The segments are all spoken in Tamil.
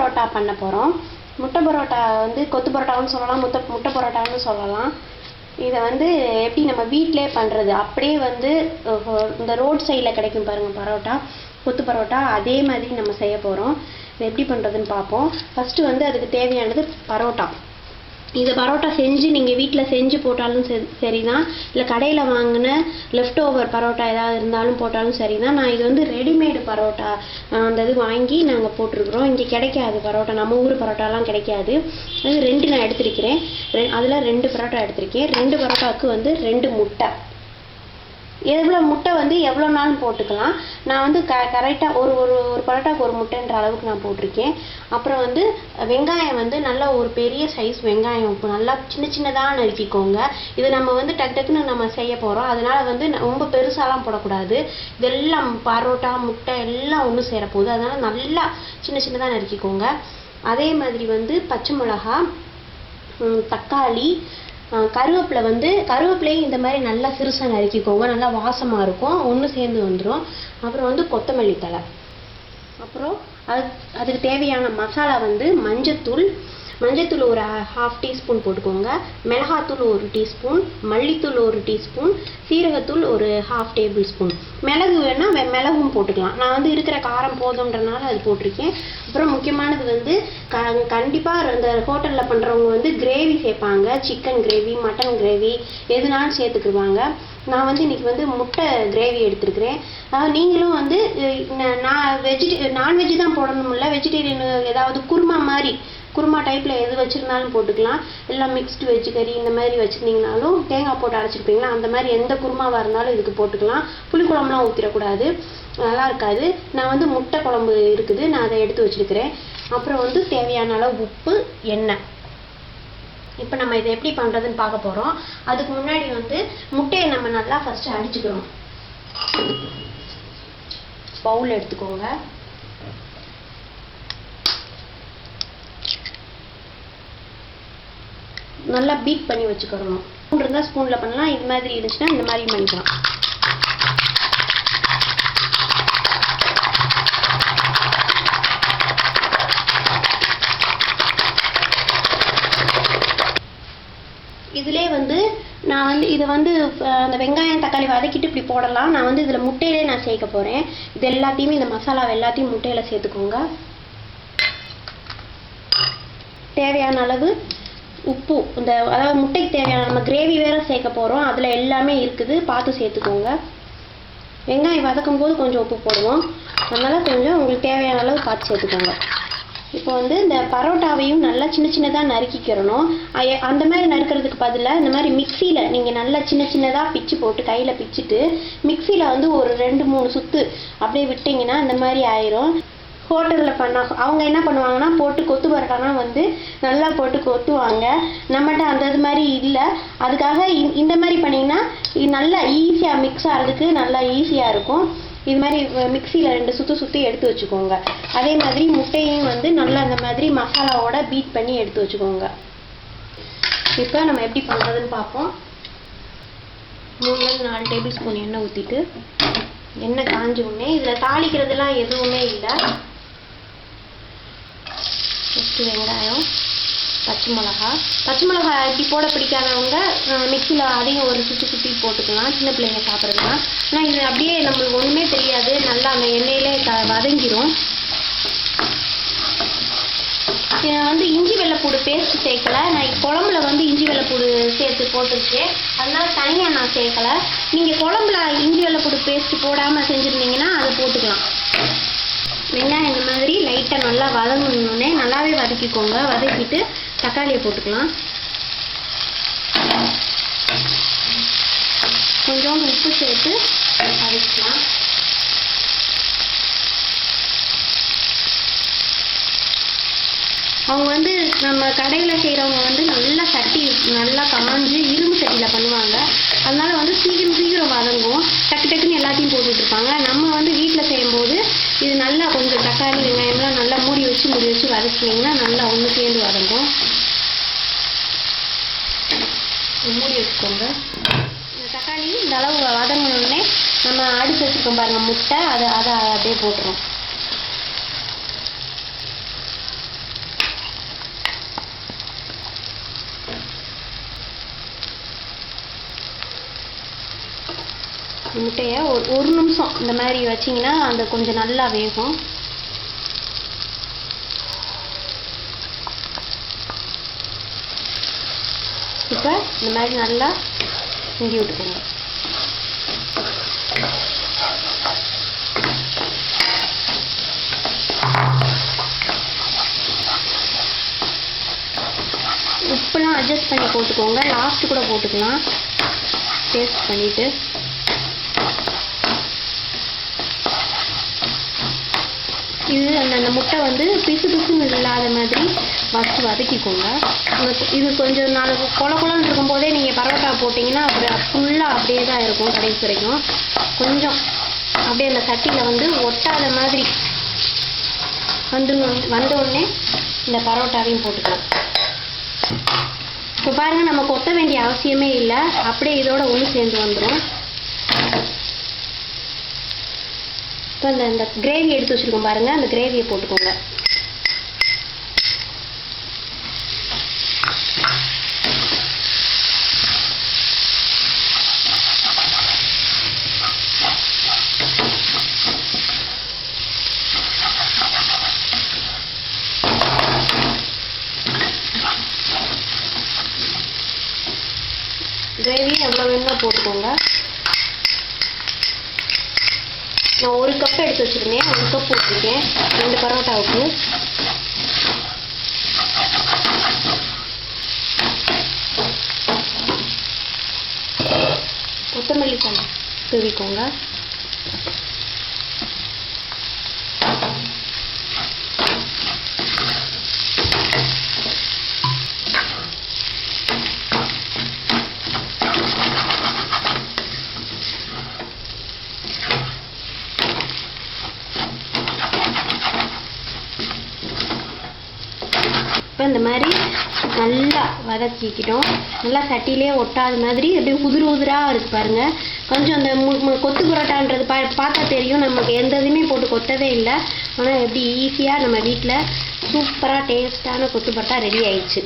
பரோட்டா பண்ண போகிறோம். முட்டை பரோட்டா வந்து கொத்து பரோட்டாவும் சொல்லலாம், முட்டை பரோட்டாவும் சொல்லலாம். இதை வந்து எப்படி நம்ம வீட்டிலே பண்ணுறது, அப்படியே வந்து இந்த ரோட் சைடில் கிடைக்கும் பாருங்கள் பரோட்டா, கொத்து பரோட்டா, அதே மாதிரி நம்ம செய்ய போகிறோம். இதை எப்படி பண்ணுறதுன்னு பார்ப்போம். ஃபஸ்ட்டு வந்து அதுக்கு தேவையானது பரோட்டா. இதை பரோட்டா செஞ்சு நீங்கள் வீட்டில் செஞ்சு போட்டாலும் சரி தான், இல்லை கடையில் வாங்கின லெஃப்ட் ஓவர் பரோட்டா ஏதாவது இருந்தாலும் போட்டாலும் சரி தான். நான் இது வந்து ரெடிமேடு பரோட்டா அந்த இது வாங்கி நாங்கள் போட்டிருக்கிறோம். இங்கே கிடைக்காது பரோட்டா, நம்ம ஊர் பரோட்டாலாம் கிடைக்காது. அது 2 நான் எடுத்திருக்கிறேன். அதில் 2 பரோட்டா எடுத்திருக்கேன். 2 பரோட்டாவுக்கு வந்து 2 முட்டை. எவ்வளோ முட்டை வந்து எவ்வளோ நாளும் போட்டுக்கலாம். நான் வந்து கரெக்டாக ஒரு பரோட்டாவுக்கு 1 முட்டைன்ற அளவுக்கு நான் போட்டிருக்கேன். அப்புறம் வந்து வெங்காயம் வந்து நல்லா ஒரு பெரிய சைஸ் வெங்காயம் நல்லா சின்னதாக நறுக்கிக்கோங்க. இது நம்ம வந்து டக்குன்னு நம்ம செய்ய போகிறோம், அதனால் வந்து ரொம்ப பெருசாலாம் போடக்கூடாது. இதெல்லாம் பரோட்டா முட்டை எல்லாம் ஒன்று சேரப்போகுது, அதனால் நல்லா சின்னதாக நறுக்கிக்கோங்க. அதே மாதிரி வந்து பச்சை மிளகா, தக்காளி, கருவேப்பிலையும் இந்த மாதிரி நல்லா சிறுசாக நறுக்கிக்கோங்க, நல்லா வாசமாக இருக்கும், ஒன்று சேர்ந்து வந்துடும். அப்புறம் வந்து கொத்தமல்லி தழை. அப்புறம் அதுக்கு தேவையான மசாலா வந்து மஞ்சத்தூள் ஒரு 1/2 டீஸ்பூன் போட்டுக்கோங்க, மிளகாத்தூள் 1 டீஸ்பூன், மல்லித்தூள் 1 டீஸ்பூன், சீரகத்தூள் ஒரு 1/2 டேபிள் ஸ்பூன், மிளகு வேணால் மிளகும் போட்டுக்கலாம். நான் வந்து இருக்கிற காரம் போதுன்றனால அது போட்டிருக்கேன். அப்புறம் முக்கியமானது வந்து கண்டிப்பாக இந்த ஹோட்டலில் பண்ணுறவங்க வந்து கிரேவி சேர்ப்பாங்க, சிக்கன் கிரேவி, மட்டன் கிரேவி எதுனாலும் சேர்த்துக்குவாங்க. நான் வந்து இன்றைக்கி வந்து முட்டை கிரேவி எடுத்துருக்கிறேன். நீங்களும் வந்து நான்வெஜ்ஜு தான் போடணும்ல, வெஜிடேரியன் ஏதாவது குருமா டைப்பில் எது வச்சுருந்தாலும் போட்டுக்கலாம். எல்லாம் மிக்ஸ்டு வெஜ் கறி இந்த மாதிரி வச்சுருந்தீங்கனாலும், தேங்காய் போட்டு அரைச்சிருப்பீங்களா அந்த மாதிரி எந்த குருமாவாக இருந்தாலும் இதுக்கு போட்டுக்கலாம். புளிக்குழம்புலாம் ஊற்றிடக்கூடாது, நல்லா இருக்காது. நான் வந்து முட்டை குழம்பு இருக்குது, நான் அதை எடுத்து வச்சுருக்கிறேன். அப்புறம் வந்து தேவையான அளவு உப்பு, எண்ணெய். இப்போ நம்ம இதை எப்படி பண்ணுறதுன்னு பார்க்க போகிறோம். அதுக்கு முன்னாடி வந்து முட்டையை நம்ம நல்லா ஃபஸ்ட்டு அடிச்சுக்கிறோம். பவுல் எடுத்துக்கோங்க. நல்லா பீட் பண்ணி வச்சுக்கிறோம். ஸ்பூன் இருந்தால் ஸ்பூனில் பண்ணலாம், இது மாதிரி இருந்துச்சுன்னா இந்த மாதிரி பண்ணிக்கலாம். இதிலே வந்து நான் வந்து இதை வந்து அந்த வெங்காயம் தக்காளி வதக்கிட்டு இப்படி போடலாம். நான் வந்து இதில் முட்டையிலே நான் சேர்க்க போகிறேன். இது எல்லாத்தையுமே இந்த மசாலாவை எல்லாத்தையும் முட்டையில் சேர்த்துக்கோங்க. தேவையான அளவு உப்பு, அதாவது முட்டைக்கு தேவையான, நம்ம கிரேவி வேறு சேர்க்க போகிறோம், அதில் எல்லாமே இருக்குது, பார்த்து சேர்த்துக்கோங்க. வெங்காயம் வதக்கும் போது கொஞ்சம் உப்பு போடுவோம், அதனால் கொஞ்சம் உங்களுக்கு தேவையான அளவு பார்த்து சேர்த்துக்கோங்க. இப்போ வந்து இந்த பரோட்டாவையும் நல்லா சின்னதாக நறுக்கிக்கிறணும். அந்த மாதிரி நறுக்கிறதுக்கு பதிலாக இந்த மாதிரி மிக்சியில் நீங்கள் நல்லா சின்னதாக பிச்சு போட்டு கையில் பிச்சுட்டு மிக்சியில் வந்து ஒரு 2-3 சுற்று அப்படியே விட்டிங்கன்னா இந்த மாதிரி ஆயிரும். ஹோட்டலில் அவங்க என்ன பண்ணுவாங்கன்னா போட்டு கொத்து பரோட்டானா வந்து நல்லா போட்டு கொத்துவாங்க. நம்மகிட்ட அந்த இது மாதிரி இல்லை, அதுக்காக இந்த மாதிரி பண்ணிங்கன்னா நல்லா ஈஸியாக மிக்ஸ் ஆகிறதுக்கு நல்லா ஈஸியாக இருக்கும். இது மாதிரி மிக்சியில் 2 சுற்றி எடுத்து வச்சுக்கோங்க. அதே மாதிரி முட்டையும் வந்து நல்லா அந்த மாதிரி மசாலாவோட பீட் பண்ணி எடுத்து வச்சுக்கோங்க. இப்போ நம்ம எப்படி பண்ணுறதுன்னு பார்ப்போம். 3-4 டேபிள் ஸ்பூன் எண்ணெய் ஊற்றிட்டு, எண்ணெய் காஞ்ச உடனே இதில் தாளிக்கிறதுலாம் எதுவுமே இல்லை. ஃபஸ்ட்டு வெங்காயம், பச்சை மிளகா இப்படி போட பிடிக்காதவங்க மிக்சியில் அதையும் ஒரு சுற்றி போட்டுக்கலாம், சின்ன பிள்ளைங்க சாப்பிட்றதுலாம். ஆனால் இது அப்படியே நம்மளுக்கு ஒன்றுமே தெரியாது, நல்லா அந்த எண்ணெயிலே வதங்கிடும். நான் வந்து இஞ்சி வெள்ளைப்பூடு பேஸ்ட் சேர்க்கலை, நான் குழம்புல வந்து இஞ்சி வெள்ளைப்பூடு சேர்த்து போட்டுருக்கேன், அதனால தனியாக நான் சேர்க்கலை. நீங்கள் குழம்புல இஞ்சி வெள்ளைப்பூடு பேஸ்ட் போடாமல் செஞ்சுருந்தீங்கன்னா அதை போட்டுக்கலாம். வெங்காயம் இந்த மாதிரி லைட்டாக நல்லா வதங்கணுன்னே நல்லாவே வதக்கிக்கோங்க. வதக்கிட்டு தக்காளியை போட்டுக்கலாம். கொஞ்சம் உப்பு சேர்த்து வதக்கலாம். அவங்க வந்து நம்ம கடையில் செய்கிறவங்க வந்து நல்லா சட்டி நல்லா காஞ்சி இரும்பு சட்டியில் பண்ணுவாங்க, அதனால வந்து சீக்கிரம் வதங்கும், டக்குன்னு எல்லாத்தையும் போட்டுட்ருப்பாங்க. நம்ம வந்து வீட்டில் செய்யும்போது இது நல்லா கொஞ்சம் தக்காளி வெங்காயம்லாம் நல்லா மூடி வச்சு வதக்கினீங்கன்னா நல்லா ஒன்று சேர்ந்து வதங்கும். மூடி வச்சுக்கோங்க. இந்த தக்காளி இந்த அளவு வதங்கணுன்னே நம்ம அடிச்சு வச்சுருக்கோம் பாருங்கள் முட்டை, அதை அப்படியே போட்டுரும். முட்டையை ஒரு நிமிஷம் இந்த மாதிரி வச்சிங்கன்னா அந்த கொஞ்சம் நல்லா வேகும். இப்போ இந்த மாதிரி நல்லா கிண்டி விட்டுக்கோங்க. உப்புலாம் அட்ஜஸ்ட் பண்ணி போட்டுக்கோங்க, லாஸ்ட்டு கூட போட்டுக்கலாம் டேஸ்ட் பண்ணிவிட்டு. இது அந்த முட்டை வந்து பிசு பிசுன்னு இல்லாத மாதிரி ஃபஸ்ட்டு வதக்கிக்கோங்க. இது கொஞ்சம் நாள் கொலன்னு இருக்கும்போதே நீங்கள் பரோட்டா போட்டிங்கன்னா அப்புறம் ஃபுல்லாக அப்படியே தான் இருக்கும் கடைசி வரைக்கும். கொஞ்சம் அப்படியே அந்த சட்டியில் வந்து ஒட்டாத மாதிரி வந்தோடனே இந்த பரோட்டாவையும் போட்டுக்கலாம். இப்போ பாருங்கள், நம்ம கொத்த வேண்டிய அவசியமே இல்லை, அப்படியே இதோட ஒன்று சேர்ந்து வந்துடும். இப்போ இந்த கிரேவி எடுத்து வச்சுருக்கோம் பாருங்கள், அந்த கிரேவியை போட்டுக்கோங்க. கிரேவி எவ்வளோ வேணுமோ போட்டுக்கோங்க. நான் 1 கப் எடுத்து வச்சுருந்தேன், 1 கப் போட்டிருக்கேன் 2 பரோட்டாவுக்கு. கொத்தமல்லி தழை தூவிக்கோங்க. இப்போ இந்த மாதிரி நல்லா வதக்கிக்கிட்டோம். நல்லா சட்டிலே ஒட்டாத மாதிரி அப்படியே உதிராக இருக்குது பாருங்கள். கொஞ்சம் அந்த கொத்து பரோட்டான்றது பார்த்தா தெரியும், நமக்கு எந்த இதுவுமே போட்டு கொத்தவே இல்லை. ஆனால் எப்படி ஈஸியாக நம்ம வீட்டில் சூப்பராக டேஸ்ட்டான கொத்து பரோட்டா ரெடி ஆயிடுச்சு.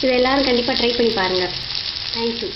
இதை எல்லோரும் கண்டிப்பாக ட்ரை பண்ணி பாருங்கள். தேங்க்யூ.